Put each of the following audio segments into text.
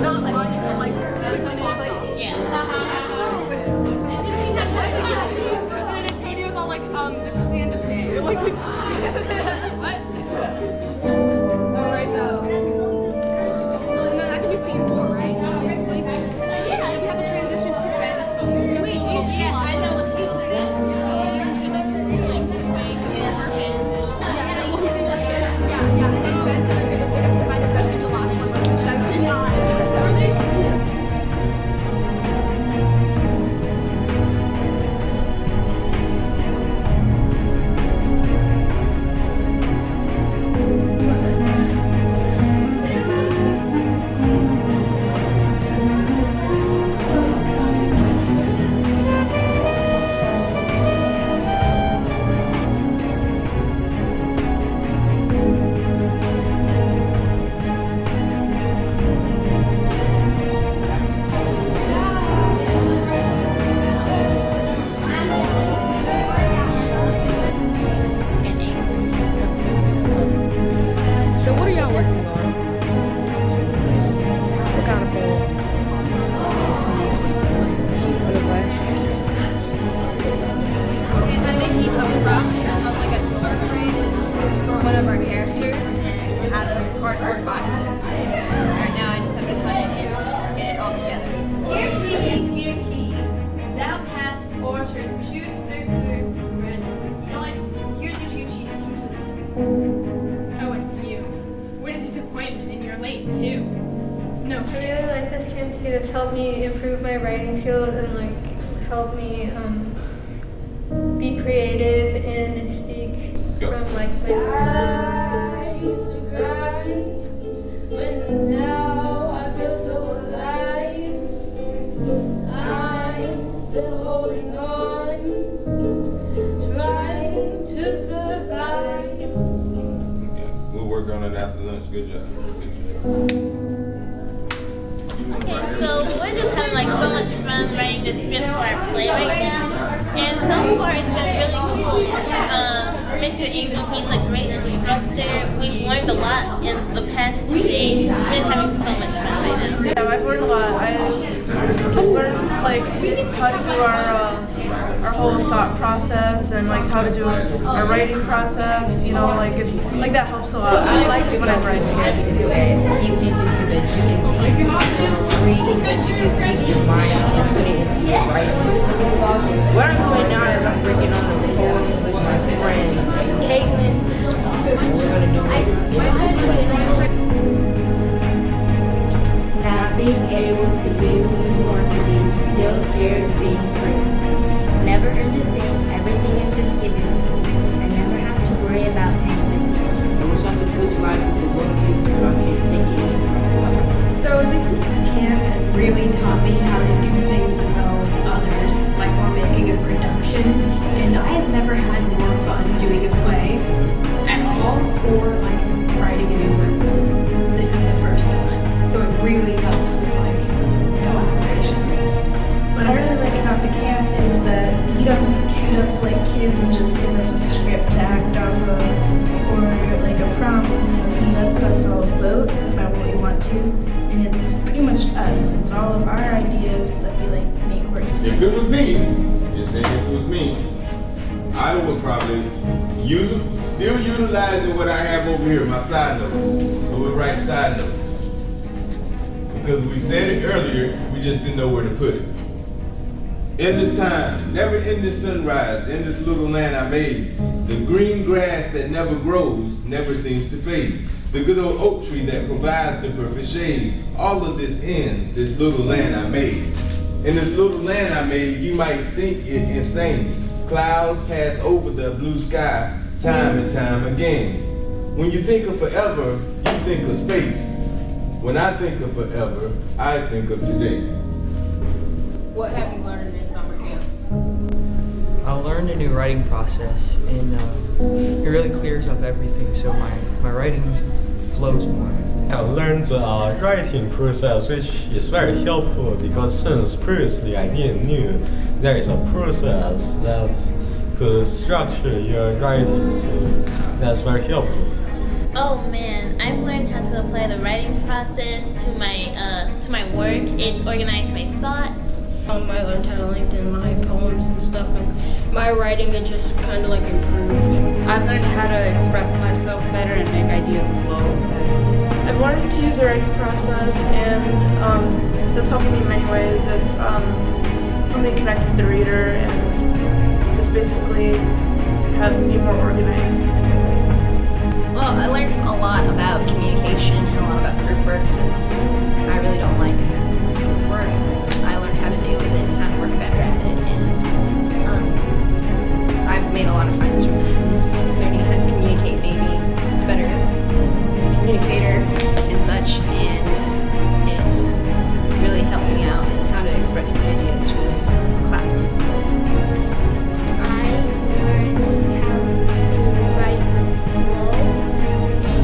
not months, but like 2 months. Yeah. And then Antonio's all like, this is the end of the day. Like, it's just what? Alright though. Well, and then that can be scene 4, right? Basically. Yeah. And we have the transition to Ben. So wait, Yeah, I know what he's and then Ben's gonna be the kind of the last one, like the Chevy. So what are y'all working on? What kind of poll? I'm making a prop of like a door frame for one of our characters and out of cardboard boxes. Right now I just have to cut it and get it all together. Here key. Thou hast ordered 2 circular bread. You know what? Here's your 2 cheese pieces. Oh, it's you. What a disappointment, and you're late too. No, I really like this camp because it's helped me improve my writing skills and like help me be creative and speak from like my I used to cry, but now I feel so alive. I'm still holding on, trying to survive. We'll work on it after lunch. Good job. Good job. Okay, so we're just having like so much fun writing the script for our play right now. And so far it's been really cool. Mr. Ingram, he's a great instructor. We've learned a lot in the past 2 days. We're just having so much fun right now. Yeah, I've learned a lot. I've learned like how to do our whole thought process and like how to do our writing process. You know, like that helps a lot. I like it when I'm writing. He teaches you that you can free, that you can speak your mind and put it into your writing. What I'm doing now is I'm working on the poem with my friend Caitlin. We're gonna do it. Not being able to be who you want to be, still scared of being free. Never earned a thing, everything is just given to you. I never have to worry about paying the fee. I wish I could switch lives with the world music, but I can't take it anymore. So this camp has really taught me how to do things well with others, like while making a production. And I have never had more fun doing a play at all, or like writing in a group. This is the first time, so it really helps with like collaboration. What I really like about the camp is that he doesn't treat us like kids and just give us a script to act off of, or like a prompt. You know, he lets us all vote about what we want to, and it's pretty much us. It's all of our ideas that we like make work together. If it was me, just saying if it was me, I would probably still utilizing what I have over here, my side notes. So we write side notes. Because we said it earlier, we just didn't know where to put it. In this time, never in this sunrise, in this little land I made, the green grass that never grows never seems to fade. The good old oak tree that provides the perfect shade. All of this in this little land I made. In this little land I made, you might think it insane. Clouds pass over the blue sky time and time again. When you think of forever, you think of space. When I think of forever, I think of today. What have you learned in your summer camp? I learned a new writing process, and it really clears up everything, so my writing flows more. I learned the writing process, which is very helpful because since previously I didn't knew there is a process that could structure your writing, so that's very helpful. Oh man, I've learned how to apply the writing process to my work. It's organized my thoughts. I learned how to lengthen my poems and stuff, and my writing it just kind of like improved. I've learned how to express myself better and make ideas flow. I've learned to use the writing process, and that's helped me in many ways. It's helped me connect with the reader and just basically be more organized. Well, I learned a lot about communication and a lot about group work since I really don't like group work. I learned how to deal with it and how to work better at it, and I've made a lot of friends from that. Learning how to communicate made me a better communicator and such, and it really helped me out in how to express my ideas to the class. I learned how to write with flow and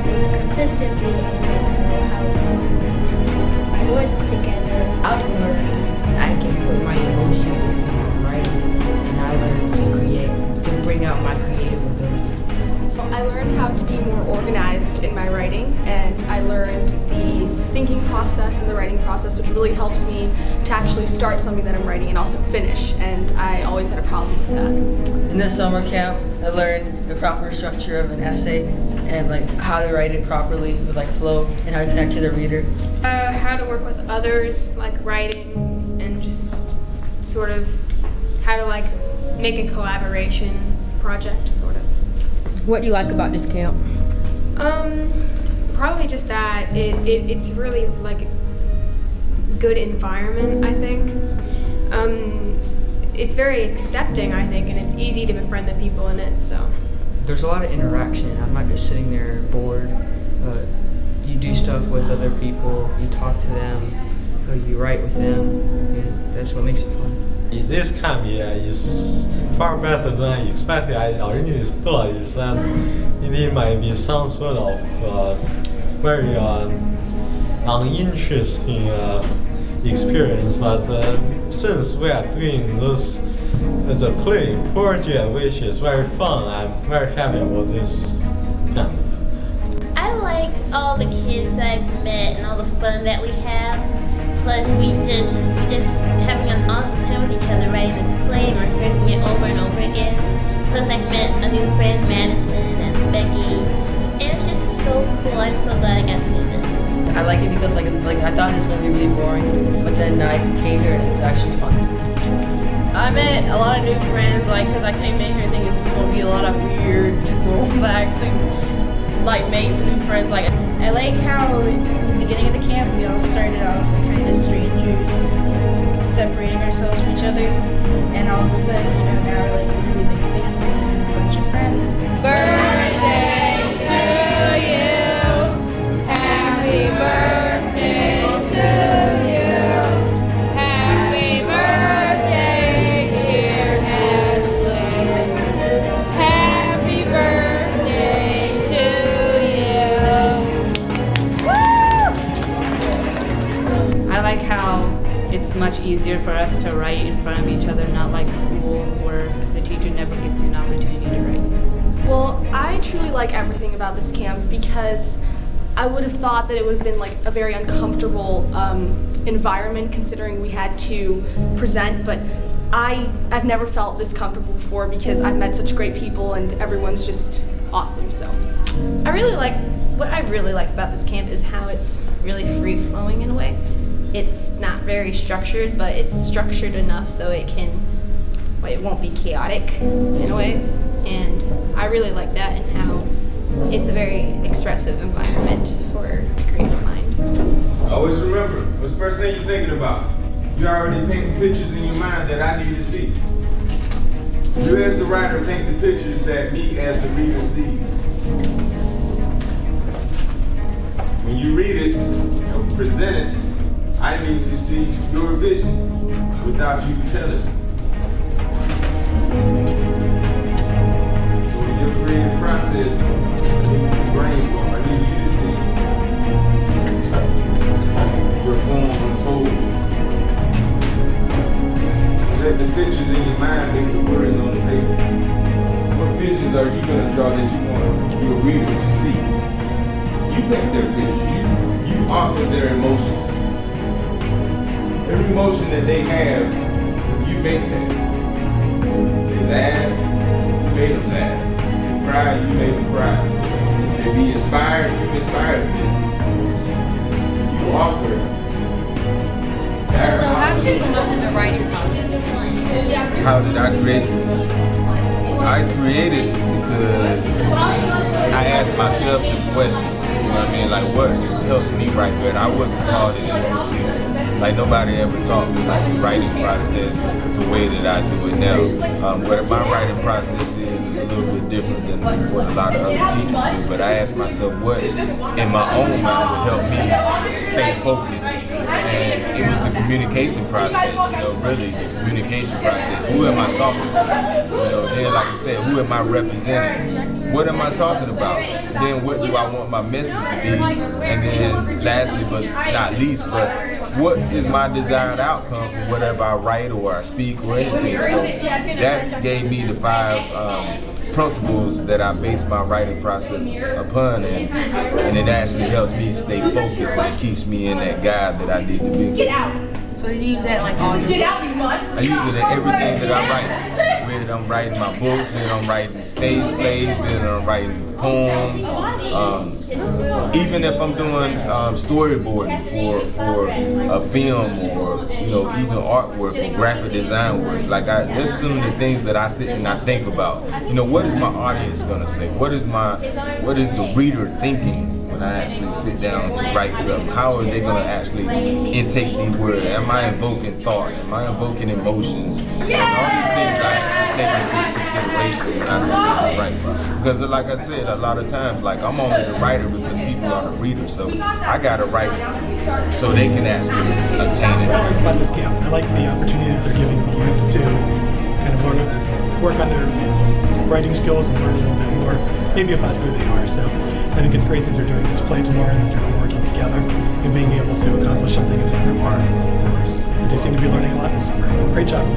with consistency, and I know how to put my words together. I've learned I can put my emotions into my writing, and I learned to bring out my creative abilities. I learned how to be more organized in my writing, and I learned the thinking process and the writing process, which really helps me to actually start something that I'm writing and also finish, and I always had a problem with that. In this summer camp, I learned the proper structure of an essay and like how to write it properly with like flow and how to connect to the reader. How to work with others, like writing, and just sort of how to like make a collaboration project, sort of. What do you like about this camp? Probably just that it's really like a good environment, I think. It's very accepting, I think, and it's easy to befriend the people in it, so. There's a lot of interaction. I'm not just sitting there bored. You do stuff with other people, you talk to them, you write with them, and that's what makes it fun. This camp is far better than I expected. I originally thought that it might be some sort of very uninteresting experience, but since we are doing this as a play project, which is very fun, I'm very happy about this camp. I like all the kids that I've met and all the fun that we have. Plus, we just having an awesome time with each other writing this play and rehearsing it over and over again. Plus, I've met a new friend, Madison and Becky, and it's just so cool. I'm so glad I got to do this. I like it because like I thought it was gonna be really boring, but then I came here and it's actually fun. I met a lot of new friends, like, because I came in here thinking it's just going to be a lot of weird people, but I actually, like, made some new friends. Like, I like how in the beginning of the camp we all started off kind of strangers, separating ourselves from each other, and all of a sudden, you know, now we're like a really big family and a bunch of friends. Birthday to you. Happy birthday to you. Happy birthday, dear Ashley. Happy birthday to you. I like how it's much easier for us to write in front of each other, not like school where the teacher never gives you an opportunity to write. Well, I truly like everything about this camp because I would have thought that it would have been like a very uncomfortable environment considering we had to present, but I've never felt this comfortable before because I've met such great people and everyone's just awesome. So What I really like about this camp is how it's really free-flowing in a way. It's not very structured, but it's structured enough so it won't be chaotic in a way. And I really like that and how it's a very expressive environment for a creative mind. Always remember, what's the first thing you're thinking about? You already painting pictures in your mind that I need to see. You as the writer paint the pictures that me as the reader sees. When you read it and present it, I need to see your vision without you telling me. So in your creative process, when you brainstorm, I need you to see your poem unfold. Let the pictures in your mind make the words on the paper. What visions are you going to draw that you want your read what you see. You paint their pictures. You author their emotions. Every emotion that they have, you make that. They laugh, you made them laugh. They cry, you made them cry. They be inspired, you inspired them. You author. So how did you come up with the writing process? How did I create it? I created it because I asked myself the question. You know what I mean? Like, what helps me write better? I wasn't taught it in school. Like, nobody ever taught me like the writing process the way that I do it now. What my writing process is a little bit different than what a lot of other teachers do. But I asked myself, what in my own mind would help me stay focused? And it was the communication process, really the communication process. Who am I talking to? Then like I said, who am I representing? What am I talking about? Then what do I want my message to be? And then lastly, but not least, but what is my desired outcome for whatever I write or I speak or anything? So that gave me the 5 principles that I base my writing process upon, and it actually helps me stay focused and it keeps me in that guide that I need to be. Get out! So did you use that like all Get out, you must! I use it in everything that I write. Whether I'm writing my books, whether I'm writing stage plays, whether I'm writing poems, even if I'm doing storyboarding for a film or even artwork or graphic design work. Like there's some of the things that I sit and I think about. What is my audience gonna say? What is the reader thinking when I actually sit down to write something? How are they gonna actually intake these words? Am I invoking thought? Am I invoking emotions? And all these things I actually take into consideration when I sit down to write. Because like I said, a lot of times, like I'm only the writer because people are the readers. So I gotta write so they can actually obtain it. What I like about this camp, I like the opportunity that they're giving the youth to kind of work on their writing skills and learn a little bit more, maybe about who they are. So I think it's great that they're doing this play tomorrow and that they're all working together and being able to accomplish something as a group. They seem to be learning a lot this summer. Great job.